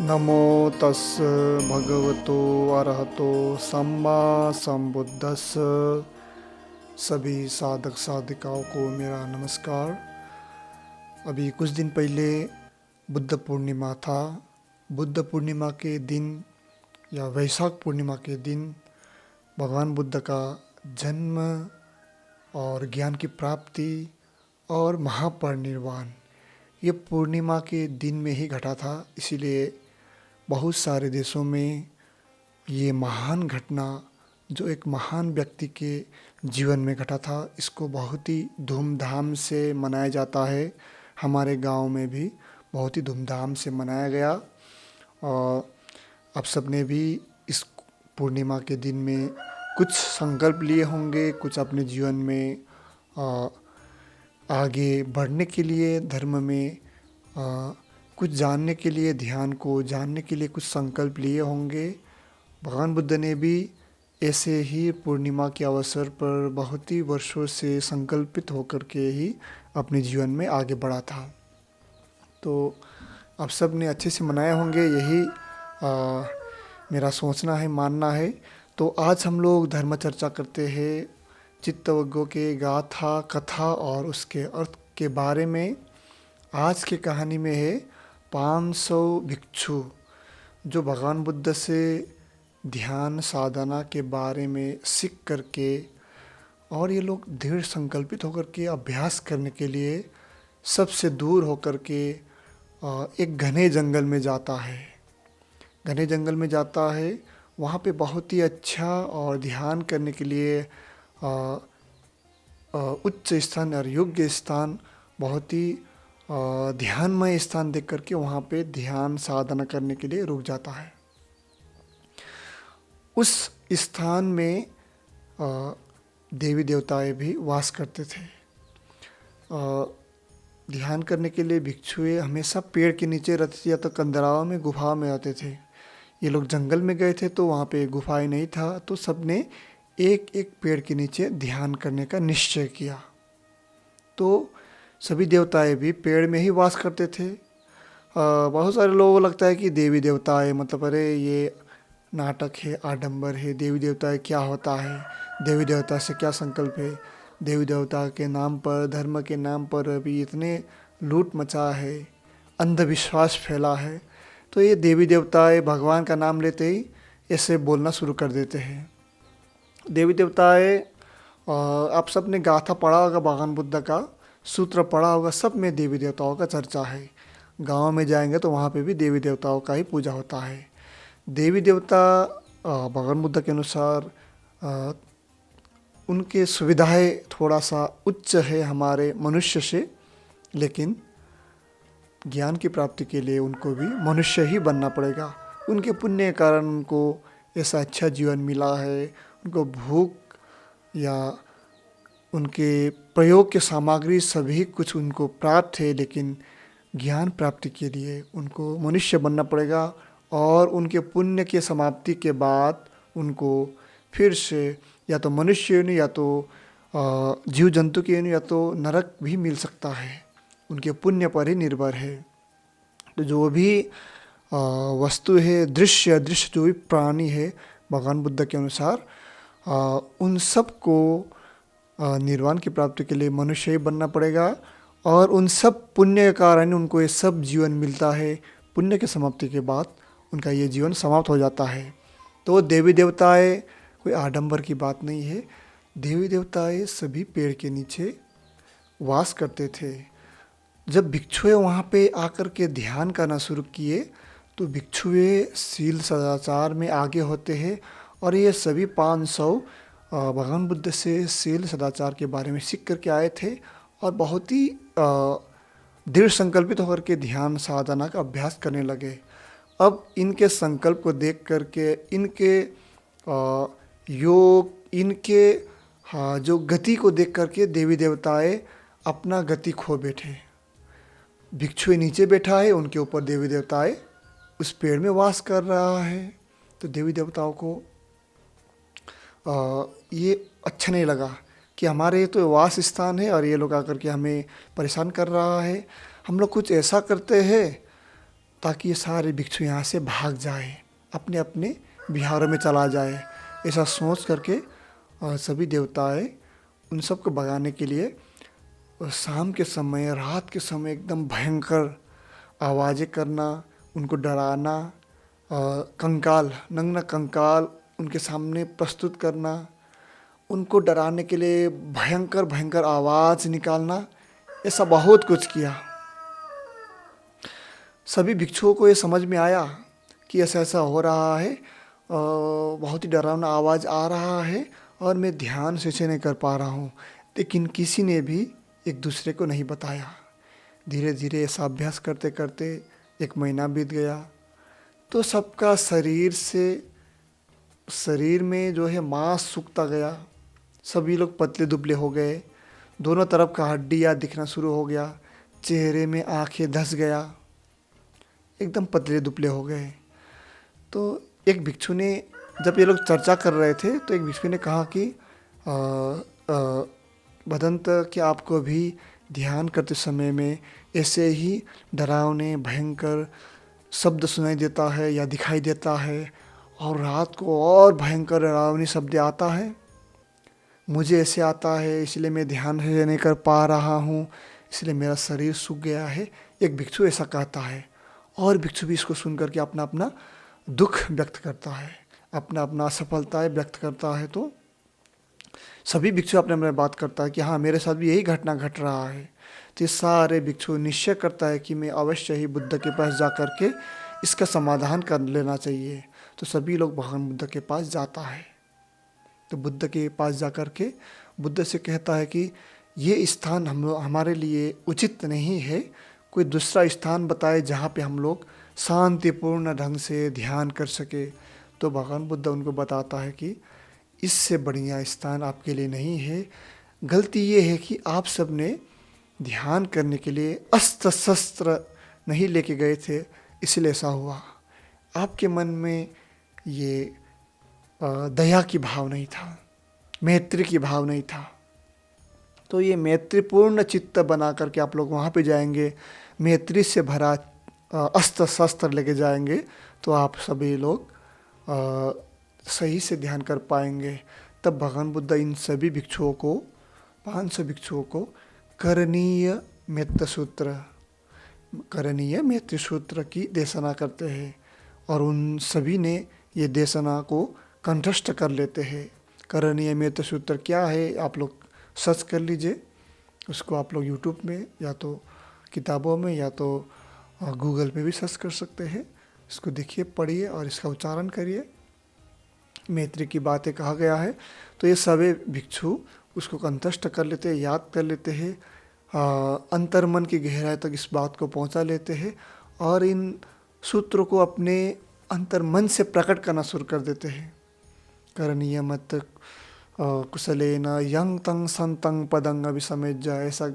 नमो तस् भगवतो अरहतो सम्मा सम्बुद्धस्स। सभी साधक साधिकाओं को मेरा नमस्कार। अभी कुछ दिन पहले बुद्ध पूर्णिमा था। बुद्ध पूर्णिमा के दिन या वैशाख पूर्णिमा के दिन भगवान बुद्ध का जन्म और ज्ञान की प्राप्ति और महापरिनिर्वाण ये पूर्णिमा के दिन में ही घटा था। इसीलिए बहुत सारे देशों में ये महान घटना जो एक महान व्यक्ति के जीवन में घटा था, इसको बहुत ही धूमधाम से मनाया जाता है। हमारे गांव में भी बहुत ही धूमधाम से मनाया गया। और आप सबने भी इस पूर्णिमा के दिन में कुछ संकल्प लिए होंगे, कुछ अपने जीवन में आगे बढ़ने के लिए, धर्म में कुछ जानने के लिए, ध्यान को जानने के लिए कुछ संकल्प लिए होंगे। भगवान बुद्ध ने भी ऐसे ही पूर्णिमा के अवसर पर बहुत ही वर्षों से संकल्पित होकर के ही अपने जीवन में आगे बढ़ा था। तो आप सब ने अच्छे से मनाए होंगे, यही मेरा सोचना है, मानना है। तो आज हम लोग धर्म चर्चा करते हैं चित्तवग्गों के गाथा कथा और उसके अर्थ के बारे में। आज की कहानी में है 500 भिक्षु जो भगवान बुद्ध से ध्यान साधना के बारे में सीख करके और ये लोग दृढ़ संकल्पित होकर के अभ्यास करने के लिए सबसे दूर होकर के एक घने जंगल में जाता है। घने जंगल में जाता है, वहाँ पे बहुत ही अच्छा और ध्यान करने के लिए उच्च स्थान और योग्य स्थान, बहुत ही ध्यानमय स्थान देख करके वहाँ पे ध्यान साधना करने के लिए रुक जाता है। उस स्थान में देवी देवताएं भी वास करते थे। ध्यान करने के लिए भिक्षुएं हमेशा पेड़ के नीचे रहते थे या तो कंदराओं में, गुफा में आते थे। ये लोग जंगल में गए थे तो वहाँ पे गुफाएं नहीं था, तो सबने एक एक पेड़ के नीचे ध्यान करने का निश्चय किया। तो सभी देवताएं भी पेड़ में ही वास करते थे। बहुत सारे लोगों को लगता है कि देवी देवताएं मतलब अरे ये नाटक है, आडंबर है, देवी देवताएं क्या होता है, देवी देवता से क्या संकल्प है। देवी देवता के नाम पर, धर्म के नाम पर अभी इतने लूट मचा है, अंधविश्वास फैला है। तो ये देवी देवताएं भगवान का नाम लेते ही ऐसे बोलना शुरू कर देते हैं। देवी देवताएं, आप सब ने गाथा पढ़ा होगा, भगवान बुद्ध का सूत्र पढ़ा होगा, सब में देवी देवताओं का चर्चा है। गांव में जाएंगे तो वहाँ पे भी देवी देवताओं का ही पूजा होता है। देवी देवता भगवान बुद्ध के अनुसार उनके सुविधाएं थोड़ा सा उच्च है हमारे मनुष्य से, लेकिन ज्ञान की प्राप्ति के लिए उनको भी मनुष्य ही बनना पड़ेगा। उनके पुण्य के कारण उनको ऐसा अच्छा जीवन मिला है। उनको भूख या उनके प्रयोग के सामग्री सभी कुछ उनको प्राप्त है, लेकिन ज्ञान प्राप्ति के लिए उनको मनुष्य बनना पड़ेगा। और उनके पुण्य के समाप्ति के बाद उनको फिर से या तो मनुष्य योनि या तो जीव जंतु की योनि या तो नरक भी मिल सकता है। उनके पुण्य पर ही निर्भर है। तो जो भी वस्तु है, दृश्य अदृश्य जो भी प्राणी है, भगवान बुद्ध के अनुसार उन सब को निर्वाण की प्राप्ति के लिए मनुष्य ही बनना पड़ेगा। और उन सब पुण्य के कारण उनको ये सब जीवन मिलता है। पुण्य के समाप्ति के बाद उनका ये जीवन समाप्त हो जाता है। तो देवी देवताएं कोई आडंबर की बात नहीं है। देवी देवताएं सभी पेड़ के नीचे वास करते थे। जब भिक्षुएं वहाँ पे आकर के ध्यान करना शुरू किए तो भिक्षुएं शील सदाचार में आगे होते हैं। और ये सभी 500 भगवान बुद्ध से शील सदाचार के बारे में सीख करके आए थे और बहुत ही दृढ़ संकल्पित होकर के ध्यान साधना का अभ्यास करने लगे। अब इनके संकल्प को देख करके, इनके योग, इनके जो गति को देख करके देवी देवताएं अपना गति खो बैठे। भिक्षु नीचे बैठा है, उनके ऊपर देवी देवताएं उस पेड़ में वास कर रहा है। तो देवी देवताओं को ये अच्छा नहीं लगा कि हमारे तो वास स्थान है और ये लोग आकर के हमें परेशान कर रहा है। हम लोग कुछ ऐसा करते हैं ताकि ये सारे भिक्षु यहाँ से भाग जाए, अपने अपने विहारों में चला जाए। ऐसा सोच करके सभी देवताएं उन सबको भगाने के लिए शाम के समय, रात के समय एकदम भयंकर आवाज़ें करना, उनको डराना, कंकाल, नग्न कंकाल उनके सामने प्रस्तुत करना, उनको डराने के लिए भयंकर भयंकर आवाज़ निकालना, ऐसा बहुत कुछ किया। सभी भिक्षुओं को ये समझ में आया कि ऐसा ऐसा हो रहा है, बहुत ही डरावना आवाज़ आ रहा है और मैं ध्यान से इसे नहीं कर पा रहा हूँ। लेकिन किसी ने भी एक दूसरे को नहीं बताया। धीरे धीरे ऐसा अभ्यास करते करते 1 महीना बीत गया, तो सबका शरीर में जो है मांस सूखता गया। सभी लोग पतले दुबले हो गए, दोनों तरफ का हड्डियाँ दिखना शुरू हो गया, चेहरे में आंखें धंस गया, एकदम पतले दुबले हो गए। तो एक भिक्षु ने, जब ये लोग चर्चा कर रहे थे, तो एक भिक्षु ने कहा कि भदंत, क्या आपको भी ध्यान करते समय में ऐसे ही डरावने भयंकर शब्द सुनाई देता है या दिखाई देता है, और रात को और भयंकर डरावनी शब्द आता है? मुझे ऐसे आता है, इसलिए मैं ध्यान से नहीं कर पा रहा हूँ, इसलिए मेरा शरीर सूख गया है। एक भिक्षु ऐसा कहता है, और भिक्षु भी इसको सुन करके अपना अपना दुख व्यक्त करता है, अपना अपना असफलताएं व्यक्त करता है। तो सभी भिक्षु अपने अपने बात करता है कि हाँ, मेरे साथ भी यही घटना घट रहा है। तो ये सारे भिक्षु निश्चय करता है कि मैं अवश्य ही बुद्ध के पास जा कर के इसका समाधान कर लेना चाहिए। तो सभी लोग भगवान बुद्ध के पास जाता है। तो बुद्ध के पास जा कर के बुद्ध से कहता है कि ये स्थान हमारे लिए उचित नहीं है, कोई दूसरा स्थान बताए जहाँ पे हम लोग शांतिपूर्ण ढंग से ध्यान कर सके। तो भगवान बुद्ध उनको बताता है कि इससे बढ़िया स्थान आपके लिए नहीं है। गलती ये है कि आप सब ने ध्यान करने के लिए अस्त्र शस्त्र नहीं लेके गए थे, इसलिए ऐसा हुआ। आपके मन में ये दया की भाव नहीं था, मैत्री की भाव नहीं था। तो ये मैत्रीपूर्ण चित्त बना करके आप लोग वहाँ पे जाएंगे, मैत्री से भरा अस्त्र शस्त्र लेके जाएंगे, तो आप सभी लोग सही से ध्यान कर पाएंगे। तब भगवान बुद्ध इन सभी भिक्षुओं को, 500 भिक्षुओं को करणीय मैत्री सूत्र की देशना करते हैं, और उन सभी ने ये देशना को कंठस्थ कर लेते हैं। करणीय मैत्री सूत्र क्या है, आप लोग सर्च कर लीजिए, उसको आप लोग यूट्यूब में या तो किताबों में या तो गूगल पे भी सर्च कर सकते हैं। इसको देखिए, पढ़िए और इसका उच्चारण करिए। मैत्री की बातें कहा गया है। तो ये सभी भिक्षु उसको कंठस्थ कर लेते हैं, याद कर लेते हैं, अंतर्मन की गहराई तक इस बात को पहुंचा लेते हैं, और इन सूत्रों को अपने अंतर्मन से प्रकट करना शुरू कर देते हैं। करणीय मत कुशलेन यंग तंग संतंग पदंग अभिसमेज्य, ऐसा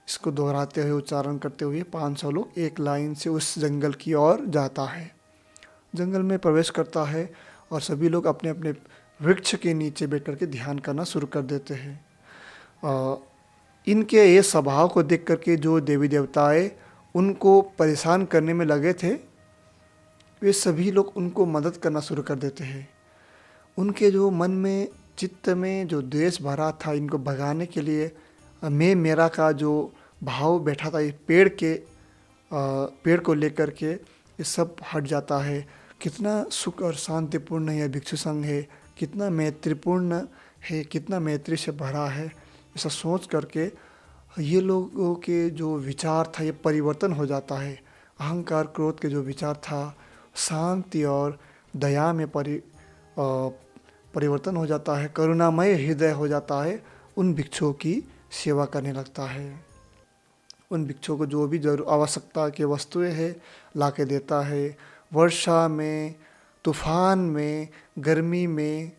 इसको दोहराते हुए, उच्चारण करते हुए 500 लोग एक लाइन से उस जंगल की ओर जाता है, जंगल में प्रवेश करता है, और सभी लोग अपने अपने वृक्ष के नीचे बैठ कर के ध्यान करना शुरू कर देते हैं। इनके ये स्वभाव को देख करके जो देवी देवताएं उनको परेशान करने में लगे थे, वे सभी लोग उनको मदद करना शुरू कर देते हैं। उनके जो मन में, चित्त में जो द्वेष भरा था इनको भगाने के लिए, मैं मेरा का जो भाव बैठा था, ये पेड़ को लेकर के ये सब हट जाता है। कितना सुख और शांतिपूर्ण यह भिक्षु संघ है, कितना मैत्रीपूर्ण है, कितना मैत्री से भरा है, ऐसा सोच करके ये लोगों के जो विचार था ये परिवर्तन हो जाता है। अहंकार क्रोध के जो विचार था शांति और दया में परिवर्तन हो जाता है, करुणामय हृदय हो जाता है। उन भिक्षुओं की सेवा करने लगता है, उन भिक्षुओं को जो भी आवश्यकता की वस्तुएं हैं ला के देता है। वर्षा में, तूफान में, गर्मी में,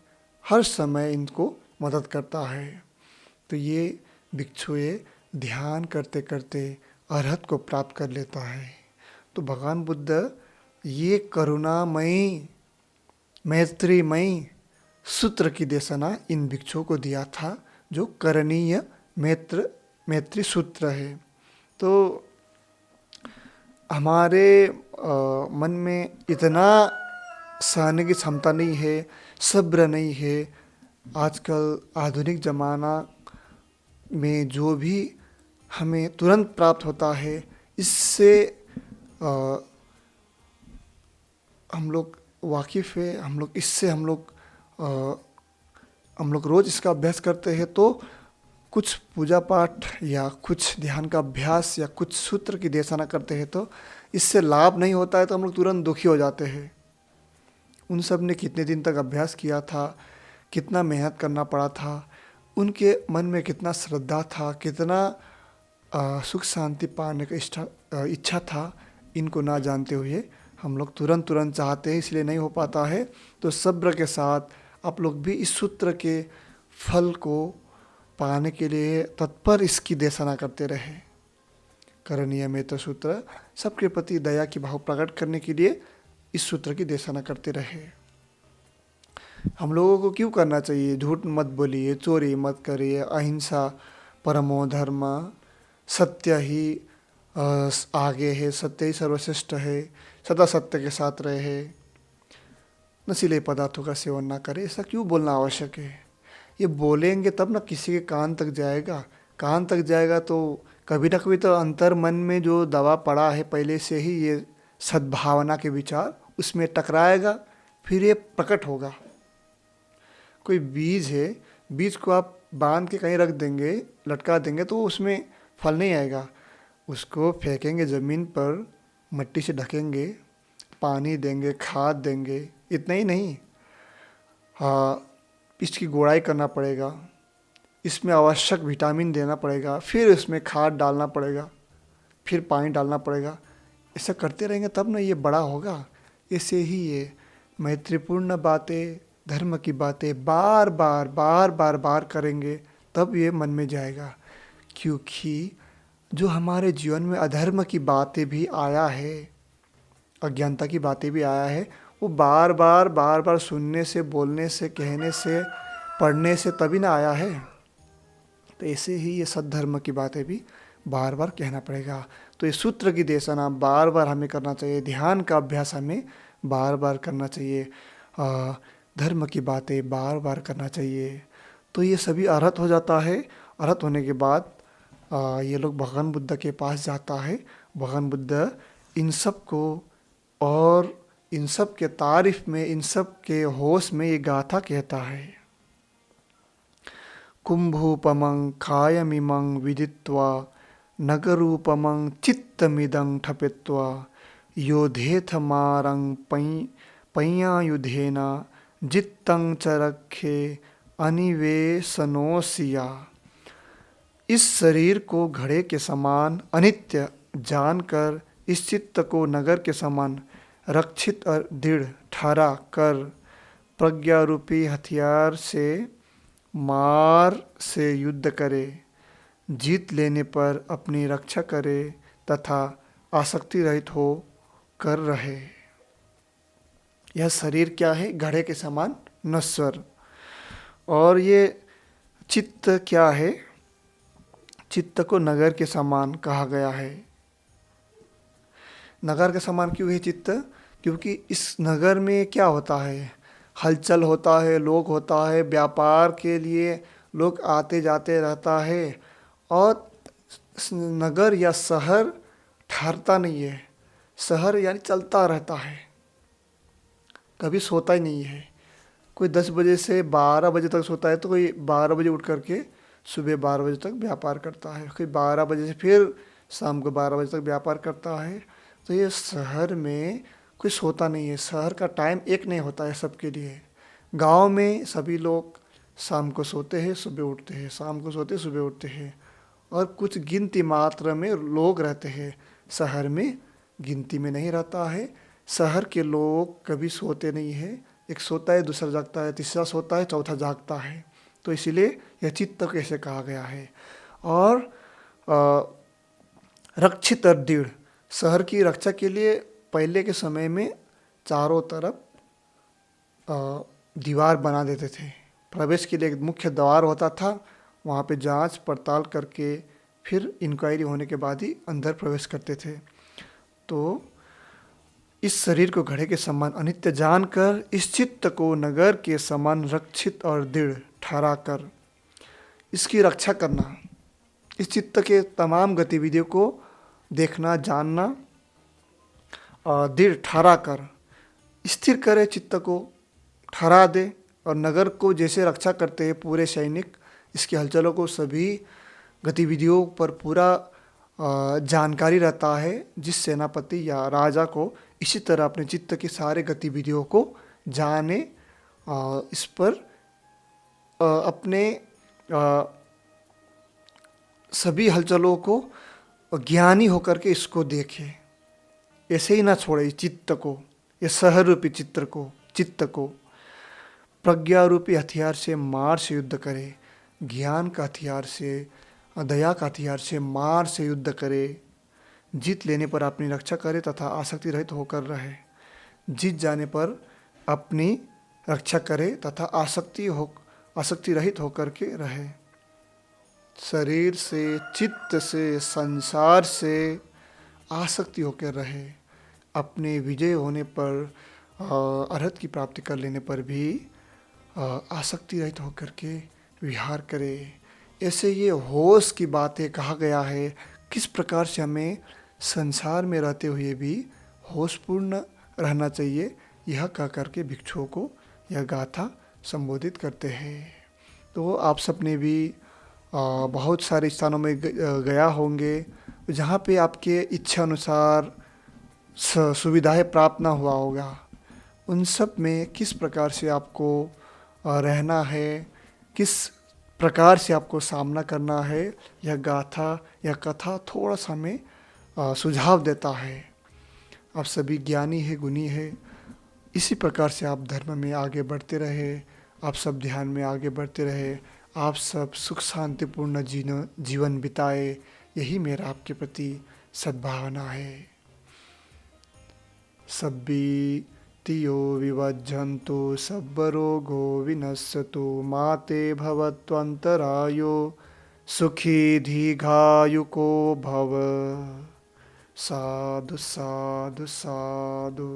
हर समय इनको मदद करता है। तो ये भिक्षुएं ध्यान करते करते अरहत को प्राप्त कर लेता है। तो भगवान बुद्ध ये करुणामयी मैत्रीमयी सूत्र की देशना इन भिक्षुओं को दिया था, जो करणीय मैत्री सूत्र है। तो हमारे मन में इतना सहने की क्षमता नहीं है, सब्र नहीं है। आजकल आधुनिक ज़माना में जो भी हमें तुरंत प्राप्त होता है, इससे अ, हम लोग वाकिफ़ है, हम लोग रोज़ इसका अभ्यास करते हैं। तो कुछ पूजा पाठ या कुछ ध्यान का अभ्यास या कुछ सूत्र की देशना करते हैं तो इससे लाभ नहीं होता है, तो हम लोग तुरंत दुखी हो जाते हैं। उन सब ने कितने दिन तक अभ्यास किया था, कितना मेहनत करना पड़ा था, उनके मन में कितना श्रद्धा था, कितना सुख शांति पाने का इच्छा था, इनको ना जानते हुए हम लोग तुरंत तुरंत चाहते हैं, इसलिए नहीं हो पाता है। तो सब्र के साथ आप लोग भी इस सूत्र के फल को पाने के लिए तत्पर इसकी देशना करते रहे। करणीय मेत्र सूत्र सबके प्रति दया की भाव प्रकट करने के लिए इस सूत्र की देशना करते रहे। हम लोगों को क्यों करना चाहिए? झूठ मत बोलिए, चोरी मत करिए, अहिंसा परमो धर्म, सत्य ही आगे है, सत्य ही सर्वश्रेष्ठ है, सदा सत्य के साथ रहे, नशीले पदार्थों का सेवन ना करें। ऐसा क्यों बोलना आवश्यक है? ये बोलेंगे तब ना किसी के कान तक जाएगा। कान तक जाएगा तो कभी ना कभी तो अंतर मन में जो दवा पड़ा है पहले से ही, ये सद्भावना के विचार, उसमें टकराएगा, फिर ये प्रकट होगा। कोई बीज है, बीज को आप बांध के कहीं रख देंगे, लटका देंगे तो उसमें फल नहीं आएगा। उसको फेंकेंगे ज़मीन पर, मिट्टी से ढकेंगे, पानी देंगे, खाद देंगे, इतना ही नहीं, हाँ, इसकी गोड़ाई करना पड़ेगा, इसमें आवश्यक विटामिन देना पड़ेगा, फिर इसमें खाद डालना पड़ेगा, फिर पानी डालना पड़ेगा। ऐसा करते रहेंगे तब ना ये बड़ा होगा। ऐसे ही ये मैत्रीपूर्ण बातें, धर्म की बातें बार बार बार बार बार करेंगे तब ये मन में जाएगा। क्योंकि जो हमारे जीवन में अधर्म की बातें भी आया है, अज्ञानता की बातें भी आया है, वो बार बार सुनने से, बोलने से, कहने से, पढ़ने से तभी ना आया है। तो ऐसे ही ये सद्धर्म की बातें भी बार बार कहना पड़ेगा। तो ये सूत्र की देशना बार बार हमें करना चाहिए, ध्यान का अभ्यास हमें बार बार करना चाहिए, धर्म की बातें बार बार करना चाहिए। तो ये सभी अर्हत हो जाता है। अर्हत होने के बाद ये लोग भगवान बुद्ध के पास जाता है। भगवान बुद्ध इन सब को और इन सब के तारीफ में, इन सब के होश में ये गाथा कहता है। कुंभोपमं खायमिमं विदित्वा नगरूपमं चित्तमिदं ठपित्वा योधेथ मारं पय्यायुधेन जित्तं च रखे अनिवेशनोसिया। इस शरीर को घड़े के समान अनित्य जानकर इस चित्त को नगर के समान रक्षित और दृढ़ ठहरा कर प्रज्ञा रूपी हथियार से मार से युद्ध करे, जीत लेने पर अपनी रक्षा करे तथा आसक्ति रहित हो कर रहे। यह शरीर क्या है? घड़े के समान नश्वर। और ये चित्त क्या है? चित्त को नगर के समान कहा गया है। नगर के समान क्यों है चित्त? क्योंकि इस नगर में क्या होता है? हलचल होता है, लोग होता है, व्यापार के लिए लोग आते जाते रहता है। और नगर या शहर ठहरता नहीं है। शहर यानी चलता रहता है, कभी सोता ही नहीं है। कोई 10 बजे से 12 बजे तक सोता है, तो कोई 12 बजे उठ करके सुबह 12 बजे तक व्यापार करता है, कोई 12 बजे से फिर शाम को 12 बजे तक व्यापार करता है। तो ये शहर में कोई सोता नहीं है। शहर का टाइम एक नहीं होता है सबके लिए। गांव में सभी लोग शाम को सोते हैं, सुबह उठते हैं, शाम को सोते सुबह उठते हैं, और कुछ गिनती मात्रा में लोग रहते हैं। शहर में गिनती में नहीं रहता है। शहर के लोग कभी सोते नहीं है। एक सोता है, दूसरा जागता है, तीसरा सोता है, चौथा जागता है। तो इसीलिए यह चित्त कैसे कहा गया है। और रक्षित और दृढ़, शहर की रक्षा के लिए पहले के समय में चारों तरफ दीवार बना देते थे। प्रवेश के लिए एक मुख्य द्वार होता था, वहाँ पे जांच पड़ताल करके फिर इंक्वायरी होने के बाद ही अंदर प्रवेश करते थे। तो इस शरीर को घड़े के समान अनित्य जानकर इस चित्त को नगर के समान रक्षित और दृढ़ ठहरा कर इसकी रक्षा करना, इस चित्त के तमाम गतिविधियों को देखना, जानना और दृढ़ ठहरा कर स्थिर करे, चित्त को ठहरा दे। और नगर को जैसे रक्षा करते हैं पूरे सैनिक, इसकी हलचलों को, सभी गतिविधियों पर पूरा जानकारी रहता है जिस सेनापति या राजा को, इसी तरह अपने चित्त की सारे गतिविधियों को जाने, इस पर अपने सभी हलचलों को ज्ञानी होकर के इसको देखे, ऐसे ही ना छोड़े इस चित्त को, ये शहर रूपी चित्त को प्रज्ञा रूपी हथियार से मार से युद्ध करे, ज्ञान का हथियार से, दया का हथियार से मार से युद्ध करे। जीत लेने पर अपनी रक्षा करे तथा आसक्ति रहित होकर रहे। जीत जाने पर अपनी रक्षा करे तथा आसक्ति रहित होकर के रहे। शरीर से, चित्त से, संसार से आसक्ति होकर रहे। अपने विजय होने पर, अर्हत की प्राप्ति कर लेने पर भी आसक्ति रहित होकर के विहार करे। ऐसे ये होश की बातें कहा गया है, किस प्रकार से हमें संसार में रहते हुए भी होशपूर्ण रहना चाहिए, यह कह करके भिक्षुओं को यह गाथा संबोधित करते हैं। तो आप सबने भी बहुत सारे स्थानों में गया होंगे जहाँ पे आपके इच्छा अनुसार सुविधाएं प्राप्त ना हुआ होगा। उन सब में किस प्रकार से आपको रहना है, किस प्रकार से आपको सामना करना है, यह गाथा, यह कथा थोड़ा सा हमें सुझाव देता है। आप सभी ज्ञानी है, गुणी है, इसी प्रकार से आप धर्म में आगे बढ़ते रहे, आप सब ध्यान में आगे बढ़ते रहे, आप सब सुख शांतिपूर्ण जीवन बिताए, यही मेरा आपके प्रति सद्भावना है। सब्बी तियो विवज्जन्तु सब्बरोगो विनश्यतु माते भवत्वन्तरायो सुखी दीर्घायुको भव। साधु साधु साधु।